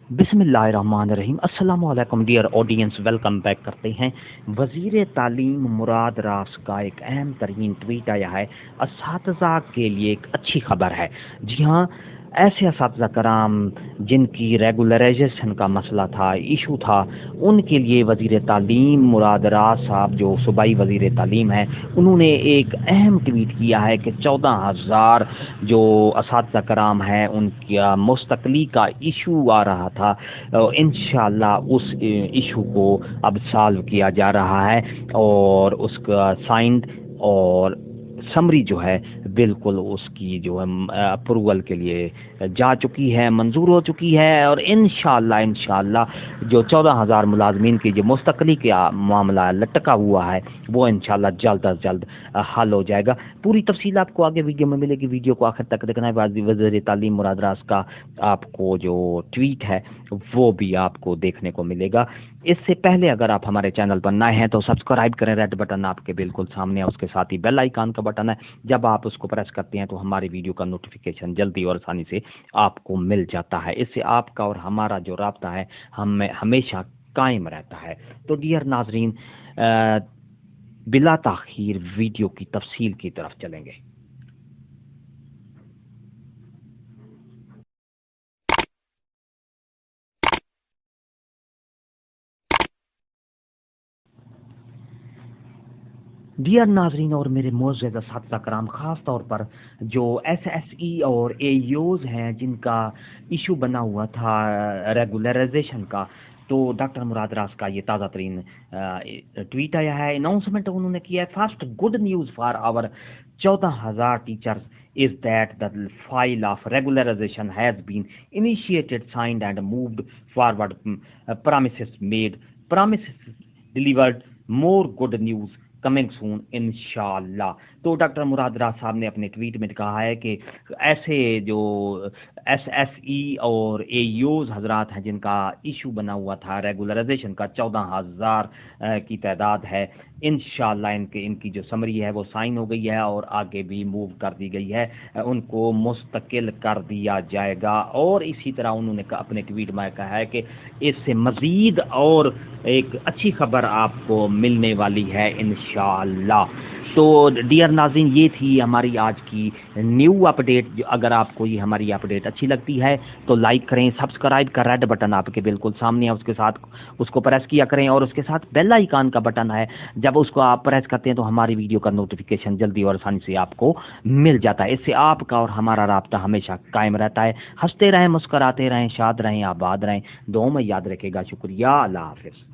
बिस्मिल्लाहिर्रहमानिर्रहीम। अस्सलाम वालेकुम डियर ऑडियंस, वेलकम बैक करते हैं। वज़ीर तालीम मुराद रास का एक अहम तरीन ट्वीट आया है। असातिज़ा के लिए एक अच्छी खबर है। जी हाँ, ऐसे असातिज़ा कराम जिनकी रेगुलराइजेशन का मसला था, इशू था, उनके लिए वज़ीर तालीम मुराद रास साहब जो सूबाई वज़ीर तालीम हैं, उन्होंने एक अहम ट्वीट किया है कि 14,000 जो असातिज़ा कराम हैं उनका मुस्तकली का इशू आ रहा था, इंशाअल्लाह उस इशू को अब सॉल्व किया जा रहा है और उसका साइंड और समरी जो है बिल्कुल उसकी जो है अप्रूवल के लिए जा चुकी है, मंजूर हो चुकी है। और इंशाअल्लाह जो 14,000 मुलाजमीन की जो मुस्तकली का मामला लटका हुआ है वो इंशाअल्लाह जल्द अज जल्द हल हो जाएगा। पूरी तफसील आपको आगे वीडियो में मिलेगी, वीडियो को आखिर तक देखना है। वज़ीर तालीम मुराद रास का आपको जो ट्वीट है वो भी आपको देखने को मिलेगा। इससे पहले अगर आप हमारे चैनल पर नए हैं तो सब्सक्राइब करें, रेड बटन आपके बिल्कुल सामने है, उसके साथ ही बेल आइकन का बटन है। जब आप उसको प्रेस करते हैं तो हमारी वीडियो का नोटिफिकेशन जल्दी और आसानी से आपको मिल जाता है। इससे आपका और हमारा जो राब्ता है हमें हमेशा कायम रहता है। तो डियर नाजरीन, बिला ताखीर वीडियो की तफसील की तरफ चलेंगे। डियर नाजरीन और मेरे मोअज़्ज़ज़ असातिज़ा कराम, ख़ास तौर पर जो एसएसई और एईओज़ हैं जिनका इशू बना हुआ था रेगुलराइजेशन का, तो डॉक्टर मुराद रास का ये ताज़ा तरीन ट्वीट आया है। अनाउंसमेंट उन्होंने किया है। First good news for our 14,000 teachers is that the file of regularization has been initiated, signed and moved forward. Promises made, promises delivered, more good news coming soon इंशाअल्लाह। तो डॉक्टर मुराद रास साहब ने अपने ट्वीट में कहा है कि ऐसे जो एसएसई और एईओज़ हजरात हैं जिनका इशू बना हुआ था रेगुलराइजेशन का, 14,000 की तादाद है, इंशाअल्लाह इनकी जो समरी है वो साइन हो गई है और आगे भी मूव कर दी गई है, उनको मुस्तकिल कर दिया जाएगा। और इसी तरह उन्होंने अपने ट्वीट में कहा है कि इससे मज़ीद और एक अच्छी खबर आपको मिलने वाली है इंशाअल्लाह। तो डियर नाज़रीन, ये थी हमारी आज की न्यू अपडेट। अगर आपको ये हमारी अपडेट अच्छी लगती है तो लाइक करें, सब्सक्राइब का रेड बटन आपके बिल्कुल सामने है, उसके साथ उसको प्रेस किया करें और उसके साथ बेल आइकन का बटन है। जब उसको आप प्रेस करते हैं तो हमारी वीडियो का नोटिफिकेशन जल्दी और आसानी से आपको मिल जाता है। इससे आपका और हमारा राब्ता हमेशा कायम रहता है। हंसते रहें, मुस्कराते रहें, शाद रहें, आबाद रहें, दुआ में याद रखेगा। शुक्रिया, अल्लाह हाफिज़।